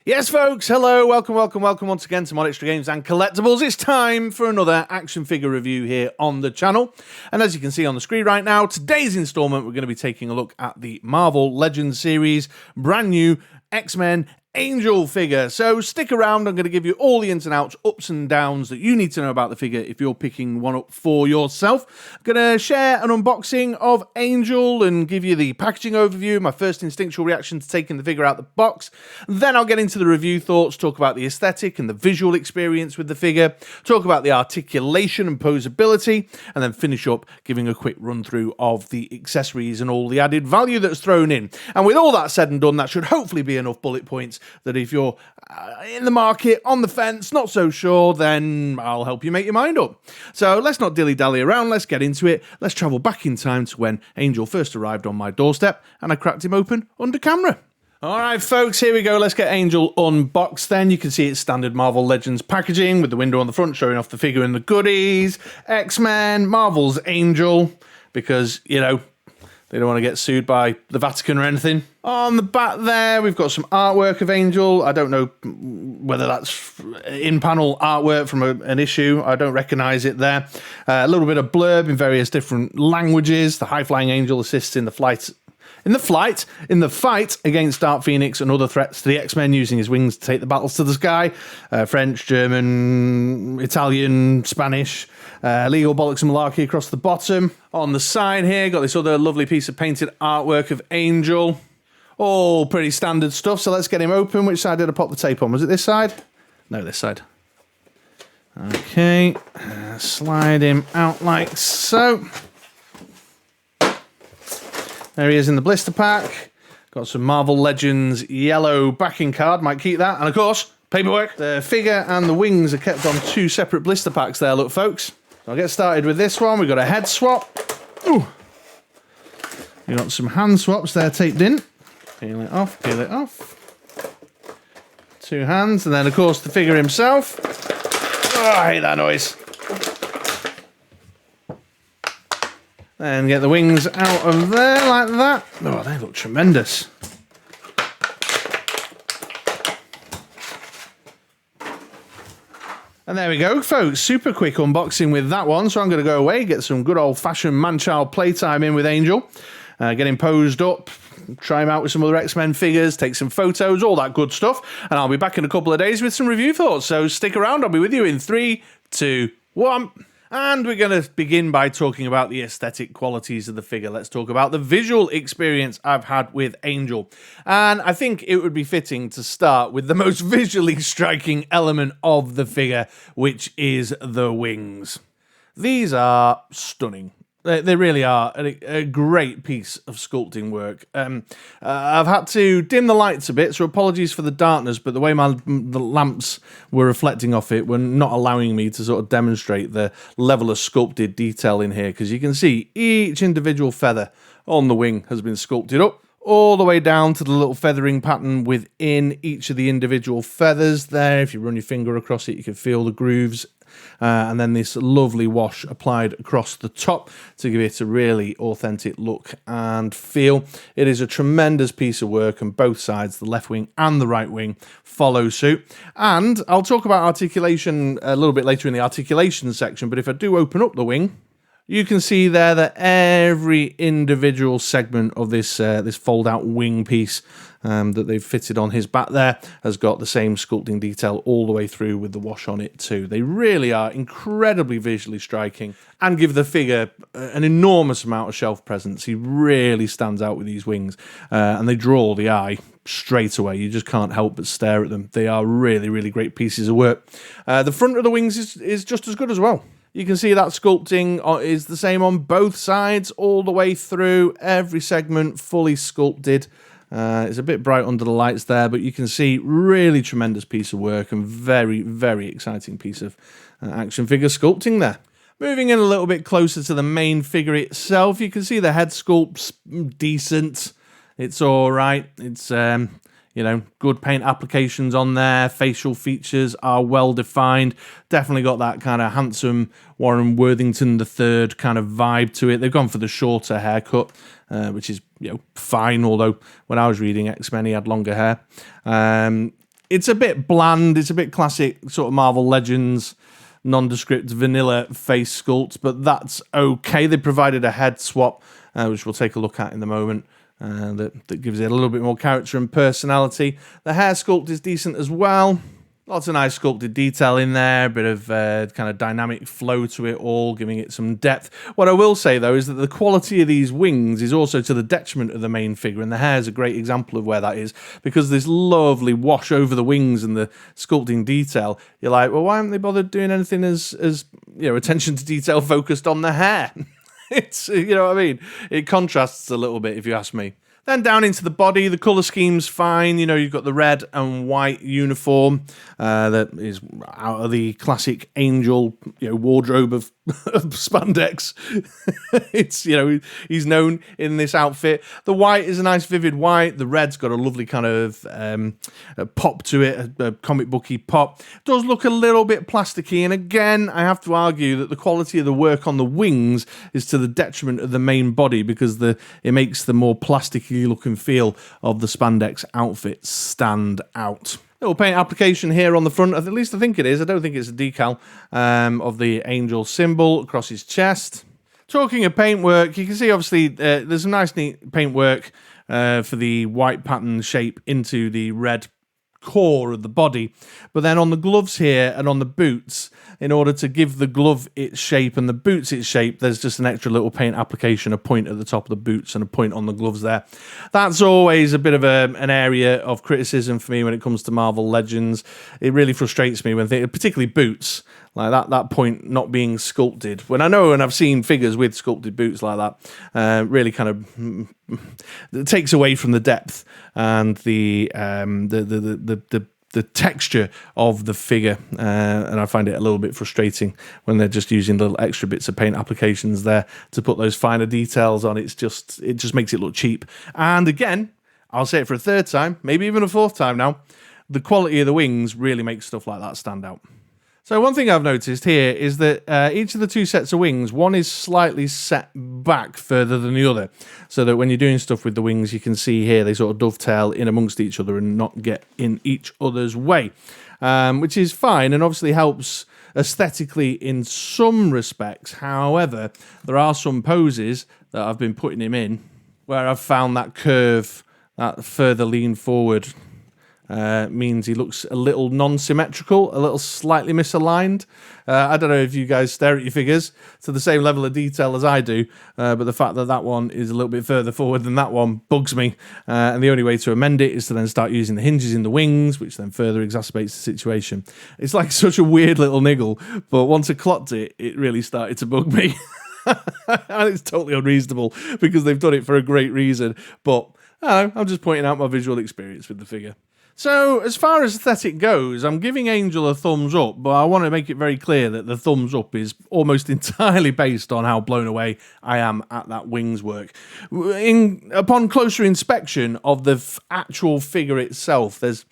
Yes, folks, hello, welcome once again to Mod Extra Games and Collectibles. It's time for another action figure review here on the channel. And as you can see on the screen right now, today's installment, we're going to be taking a look at the Marvel Legends series, brand new X-Men Angel figure. So stick around, I'm going to give you all the ins and outs, ups and downs that you need to know about the figure if you're picking one up for yourself. I'm going to share an unboxing of Angel and give you the packaging overview, my first instinctual reaction to taking the figure out the box. Then I'll get into the review thoughts, talk about the aesthetic and the visual experience with the figure, talk about the articulation and posability, and then finish up giving a quick run through of the accessories and all the added value that's thrown in. And with all that said and done, that should hopefully be enough bullet points that if you're in the market, on the fence, not so sure, then I'll help you make your mind up. So let's not dilly-dally around, let's get into it. Let's travel back in time to when Angel first arrived on my doorstep and I cracked him open under camera. Alright folks, here we go, let's get Angel unboxed then. You can see it's standard Marvel Legends packaging with the window on the front showing off the figure and the goodies. X-Men, Marvel's Angel, because, you know, they don't want to get sued by the Vatican or anything. On the back there, we've got some artwork of Angel. I don't know whether that's in-panel artwork from an issue. I don't recognise it there. A little bit of blurb in various different languages. The high-flying Angel assists in the fight against Dark Phoenix and other threats to the X-Men, using his wings to take the battles to the sky. French, German, Italian, Spanish, legal bollocks and malarkey across the bottom. On the side here, got this other lovely piece of painted artwork of Angel. All pretty standard stuff, so let's get him open. Which side did I pop the tape on? Was it this side? No, this side. Okay, slide him out like so. There he is in the blister pack. Got some Marvel Legends yellow backing card, might keep that. And of course, paperwork. The figure and the wings are kept on two separate blister packs there, look folks. So I'll get started with this one. We've got a head swap. Ooh. We've got some hand swaps there taped in. Peel it off, peel it off. Two hands, and then of course the figure himself. Oh, I hate that noise. And get the wings out of there like that. Oh, they look tremendous. And there we go, folks. Super quick unboxing with that one. So I'm going to go away, get some good old-fashioned man-child playtime in with Angel. Get him posed up, try him out with some other X-Men figures, take some photos, all that good stuff. And I'll be back in a couple of days with some review thoughts. So stick around. I'll be with you in 3, 2, 1. And we're going to begin by talking about the aesthetic qualities of the figure. Let's talk about the visual experience I've had with Angel. And I think it would be fitting to start with the most visually striking element of the figure, which is the wings. These are stunning. They really are a great piece of sculpting work. I've had to dim the lights a bit, so apologies for the darkness, but the way the lamps were reflecting off it were not allowing me to sort of demonstrate the level of sculpted detail in here, because you can see each individual feather on the wing has been sculpted up, all the way down to the little feathering pattern within each of the individual feathers there. If you run your finger across it, you can feel the grooves. And then this lovely wash applied across the top to give it a really authentic look and feel. It is a tremendous piece of work, and both sides, the left wing and the right wing, follow suit. And I'll talk about articulation a little bit later in the articulation section, but if I do open up the wing, you can see there that every individual segment of this this fold-out wing piece that they've fitted on his back there has got the same sculpting detail all the way through with the wash on it too. They really are incredibly visually striking and give the figure an enormous amount of shelf presence. He really stands out with these wings, and they draw the eye straight away. You just can't help but stare at them. They are really, really great pieces of work. The front of the wings is just as good as well. You can see that sculpting is the same on both sides, all the way through, every segment fully sculpted. It's a bit bright under the lights there, but you can see really tremendous piece of work and very, very exciting piece of action figure sculpting there. Moving in a little bit closer to the main figure itself, you can see the head sculpt's decent. It's all right. It's you know, good paint applications on there. Facial features are well defined. Definitely got that kind of handsome Warren Worthington III kind of vibe to it. They've gone for the shorter haircut, which is, you know, fine. Although when I was reading X-Men, he had longer hair. It's a bit bland. It's a bit classic sort of Marvel Legends, nondescript vanilla face sculpt, but that's okay. They provided a head swap, which we'll take a look at in the moment. That gives it a little bit more character and personality. The hair sculpt is decent as well. Lots of nice sculpted detail in there, a bit of kind of dynamic flow to it all, giving it some depth. What I will say, though, is that the quality of these wings is also to the detriment of the main figure, and the hair is a great example of where that is, because this lovely wash over the wings and the sculpting detail. You're like, well, why haven't they bothered doing anything as attention to detail focused on the hair? It's, you know what I mean? It contrasts a little bit, if you ask me. Then down into the body, the colour scheme's fine. You've got the red and white uniform that is out of the classic Angel wardrobe of spandex. It's, he's known in this outfit. The white is a nice vivid white. The red's got a lovely kind of pop to it, a comic booky pop. It does look a little bit plasticky, and again, I have to argue that the quality of the work on the wings is to the detriment of the main body, because it makes the more plasticky look and feel of the spandex outfit stand out. Little paint application here on the front, at least I think it is. I don't think it's a decal of the Angel symbol across his chest. Talking of paintwork, you can see obviously there's some nice neat paintwork for the white pattern shape into the red core of the body, but then on the gloves here and on the boots, in order to give the glove its shape and the boots its shape, there's just an extra little paint application, a point at the top of the boots and a point on the gloves there. That's always a bit of an area of criticism for me when it comes to Marvel Legends. It really frustrates me when particularly boots, like that point not being sculpted. When I've seen figures with sculpted boots like that, really kind of it takes away from the depth and the texture of the figure, and I find it a little bit frustrating when they're just using little extra bits of paint applications there to put those finer details on. It just makes it look cheap. And again, I'll say it for a third time, maybe even a fourth time now, the quality of the wings really makes stuff like that stand out. So one thing I've noticed here is that each of the two sets of wings, one is slightly set back further than the other, so that when you're doing stuff with the wings, you can see here they sort of dovetail in amongst each other and not get in each other's way, which is fine and obviously helps aesthetically in some respects. However, there are some poses that I've been putting him in where I've found that curve, that further lean forward, means he looks a little non-symmetrical, a little slightly misaligned. I don't know if you guys stare at your figures to the same level of detail as I do, but the fact that one is a little bit further forward than that one bugs me. And the only way to amend it is to then start using the hinges in the wings, which then further exacerbates the situation. It's like such a weird little niggle, but once I clocked it, it really started to bug me. And it's totally unreasonable because they've done it for a great reason. But I don't know, I'm just pointing out my visual experience with the figure. So, as far as aesthetic goes, I'm giving Angel a thumbs up, but I want to make it very clear that the thumbs up is almost entirely based on how blown away I am at that wings work. Upon closer inspection of the actual figure itself, there's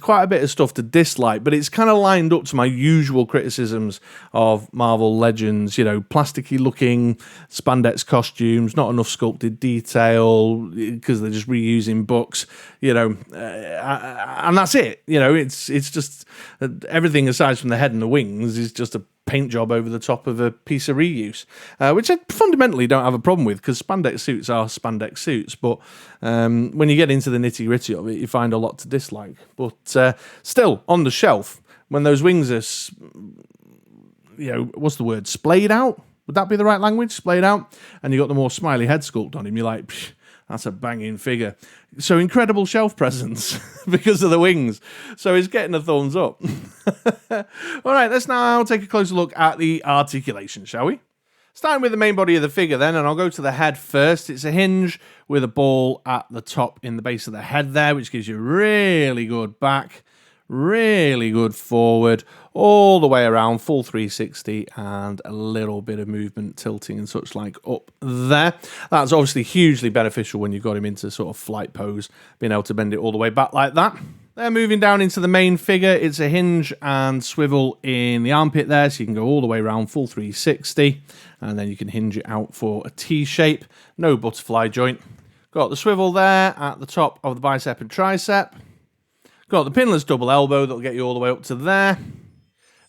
quite a bit of stuff to dislike, but it's kind of lined up to my usual criticisms of Marvel Legends, plasticky looking spandex costumes, not enough sculpted detail because they're just reusing books, and that's it. It's just everything aside from the head and the wings is just a paint job over the top of a piece of reuse, which I fundamentally don't have a problem with because spandex suits are spandex suits. But when you get into the nitty gritty of it, you find a lot to dislike. But still, on the shelf, when those wings are, what's the word? Splayed out? Would that be the right language? Splayed out? And you got the more smiley head sculpt on him. You're like, that's a banging figure. So incredible shelf presence because of the wings. So he's getting a thumbs up. All right, let's now take a closer look at the articulation, shall we? Starting with the main body of the figure then, and I'll go to the head first. It's a hinge with a ball at the top in the base of the head there, which gives you really good back, really good forward, all the way around, full 360, and a little bit of movement, tilting and such like up there. That's obviously hugely beneficial when you've got him into sort of flight pose, being able to bend it all the way back like that. Then moving down into the main figure, it's a hinge and swivel in the armpit there, so you can go all the way around, full 360, and then you can hinge it out for a T shape. No butterfly joint. Got the swivel there at the top of the bicep and tricep. Got the pinless double elbow that'll get you all the way up to there.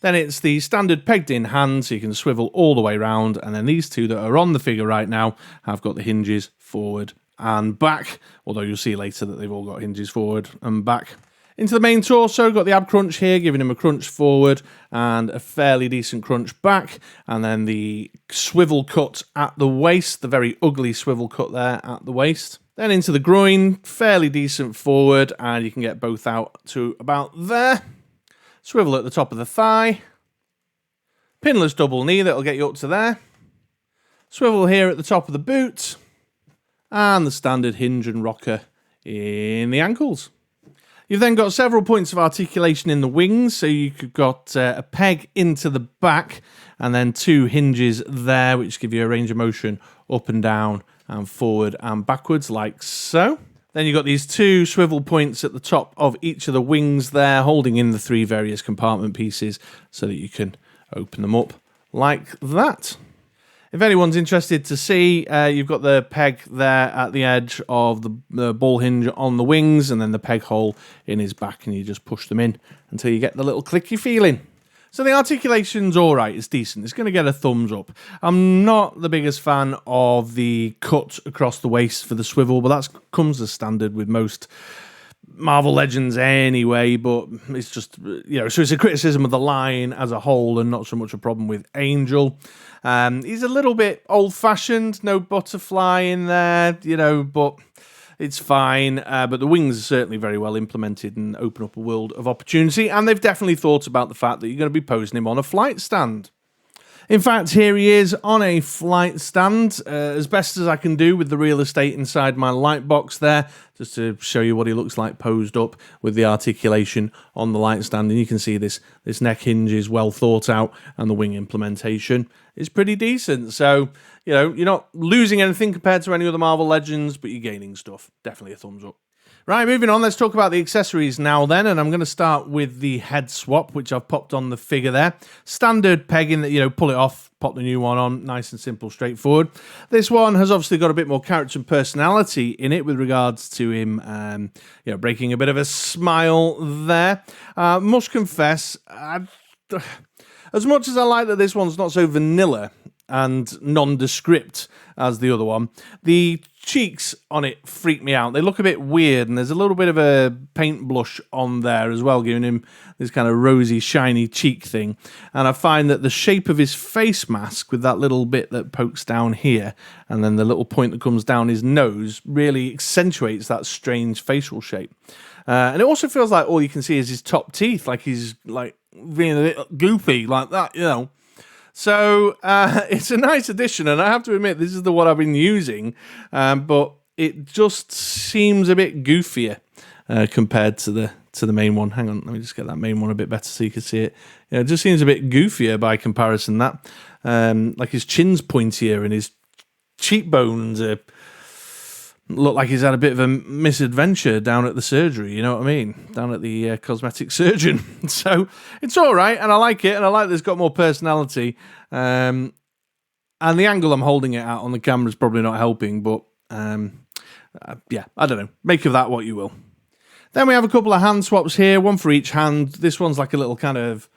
Then it's the standard pegged in hand, so you can swivel all the way around. And then these two that are on the figure right now have got the hinges forward and back, although you'll see later that they've all got hinges forward and back. Into the main torso, got the ab crunch here, giving him a crunch forward and a fairly decent crunch back. And then the swivel cut at the waist, the very ugly swivel cut there at the waist. Then into the groin, fairly decent forward, and you can get both out to about there. Swivel at the top of the thigh. Pinless double knee, that'll get you up to there. Swivel here at the top of the boot. And the standard hinge and rocker in the ankles. You've then got several points of articulation in the wings, so you've got a peg into the back, and then 2 hinges there, which give you a range of motion up and down and forward and backwards, like so. Then you've got these 2 swivel points at the top of each of the wings there, holding in the 3 various compartment pieces so that you can open them up like that. If anyone's interested to see, you've got the peg there at the edge of the ball hinge on the wings, and then the peg hole in his back, and you just push them in until you get the little clicky feeling. So the articulation's all right, it's decent. It's going to get a thumbs up. I'm not the biggest fan of the cut across the waist for the swivel, but that comes as standard with most Marvel Legends anyway, but it's just, so it's a criticism of the line as a whole and not so much a problem with Angel. He's a little bit old-fashioned, no butterfly in there, but it's fine. But the wings are certainly very well implemented and open up a world of opportunity, and they've definitely thought about the fact that you're going to be posing him on a flight stand. In fact, here he is on a flight stand, as best as I can do with the real estate inside my light box there, just to show you what he looks like posed up with the articulation on the light stand. And you can see this neck hinge is well thought out, and the wing implementation is pretty decent. So, you're not losing anything compared to any other Marvel Legends, but you're gaining stuff. Definitely a thumbs up. Right, moving on, let's talk about the accessories now then, and I'm going to start with the head swap, which I've popped on the figure there. Standard pegging that, pull it off, pop the new one on, nice and simple, straightforward. This one has obviously got a bit more character and personality in it with regards to him, breaking a bit of a smile there. Must confess, as much as I like that this one's not so vanilla and nondescript as the other one, the cheeks on it freak me out. They look a bit weird, and there's a little bit of a paint blush on there as well, giving him this kind of rosy, shiny cheek thing. And I find that the shape of his face mask, with that little bit that pokes down here, and then the little point that comes down his nose, really accentuates that strange facial shape. And it also feels like all you can see is his top teeth, like he's like being a bit goofy like that, So it's a nice addition, and I have to admit this is the one I've been using, but it just seems a bit goofier compared to the main one. Hang on, let me just get that main one a bit better so you can see it. It just seems a bit goofier by comparison. That like his chin's pointier and his cheekbones look like he's had a bit of a misadventure down at the surgery, you know what I mean? Down at the cosmetic surgeon. So it's all right, and I like it, and I like that it's got more personality. And the angle I'm holding it at on the camera is probably not helping, but yeah, I don't know. Make of that what you will. Then we have a couple of hand swaps here, one for each hand. This one's like a little kind of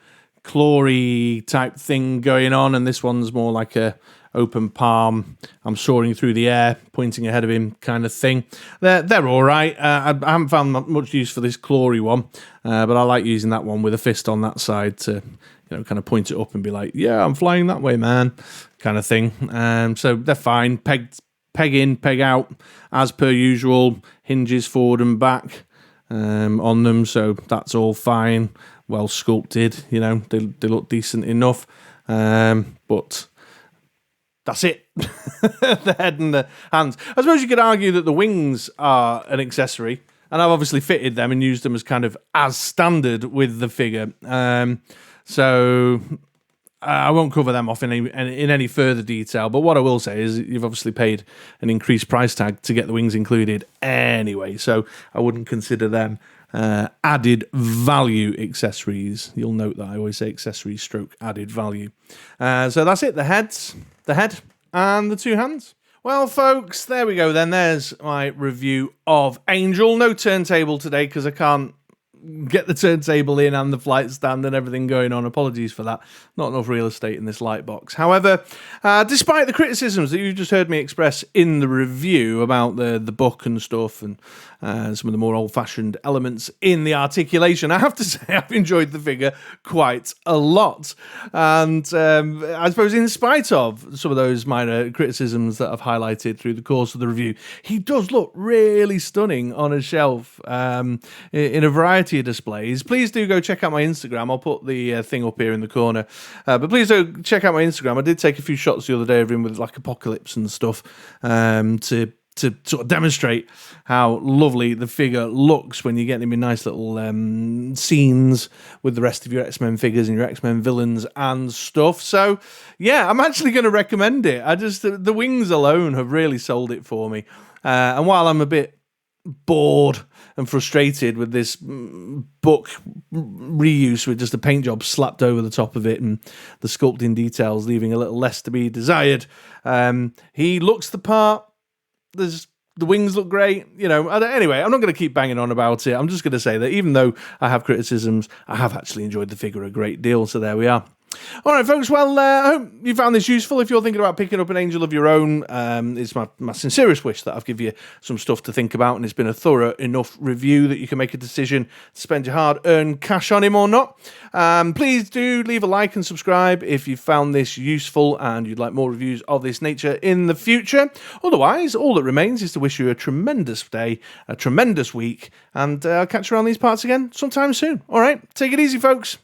clawy type thing going on, and this one's more like a open palm, I'm soaring through the air, pointing ahead of him kind of thing. They're all right. I haven't found much use for this clawy one, but I like using that one with a fist on that side to, kind of point it up and be like, yeah, I'm flying that way, man, kind of thing. So they're fine. Peg in, peg out, as per usual. Hinges forward and back on them, so that's all fine. Well sculpted, they look decent enough, but that's it. The head and the hands. I suppose you could argue that the wings are an accessory, and I've obviously fitted them and used them as kind of as standard with the figure. So I won't cover them off in any further detail, but what I will say is you've obviously paid an increased price tag to get the wings included anyway, so I wouldn't consider them added value accessories. You'll note that I always say accessories stroke added value. So that's it, the head and the 2 hands. Well, folks, there we go then. There's my review of Angel. No turntable today because I can't get the turntable in and the flight stand and everything going on. Apologies for that. Not enough real estate in this light box. However, despite the criticisms that you just heard me express in the review about the book and stuff and some of the more old-fashioned elements in the articulation, I have to say I've enjoyed the figure quite a lot. And I suppose in spite of some of those minor criticisms that I've highlighted through the course of the review, he does look really stunning on a shelf in a variety of displays. Please do go check out my Instagram. I'll put the thing up here in the corner. But please do check out my Instagram. I did take a few shots the other day of him with like Apocalypse and stuff to sort of demonstrate how lovely the figure looks when you get him in nice little scenes with the rest of your X-Men figures and your X-Men villains and stuff. So, yeah, I'm actually going to recommend it. The wings alone have really sold it for me. And while I'm a bit bored and frustrated with this book reuse with just a paint job slapped over the top of it and the sculpting details leaving a little less to be desired, he looks the part. The wings look great, Anyway, I'm not going to keep banging on about it. I'm just going to say that even though I have criticisms, I have actually enjoyed the figure a great deal. So there we are. All right, folks. Well, I hope you found this useful. If you're thinking about picking up an Angel of your own, it's my sincerest wish that I've given you some stuff to think about, and it's been a thorough enough review that you can make a decision to spend your hard-earned cash on him or not. Please do leave a like and subscribe if you found this useful and you'd like more reviews of this nature in the future. Otherwise, all that remains is to wish you a tremendous day, a tremendous week, and I'll catch you around these parts again sometime soon. All right, take it easy, folks.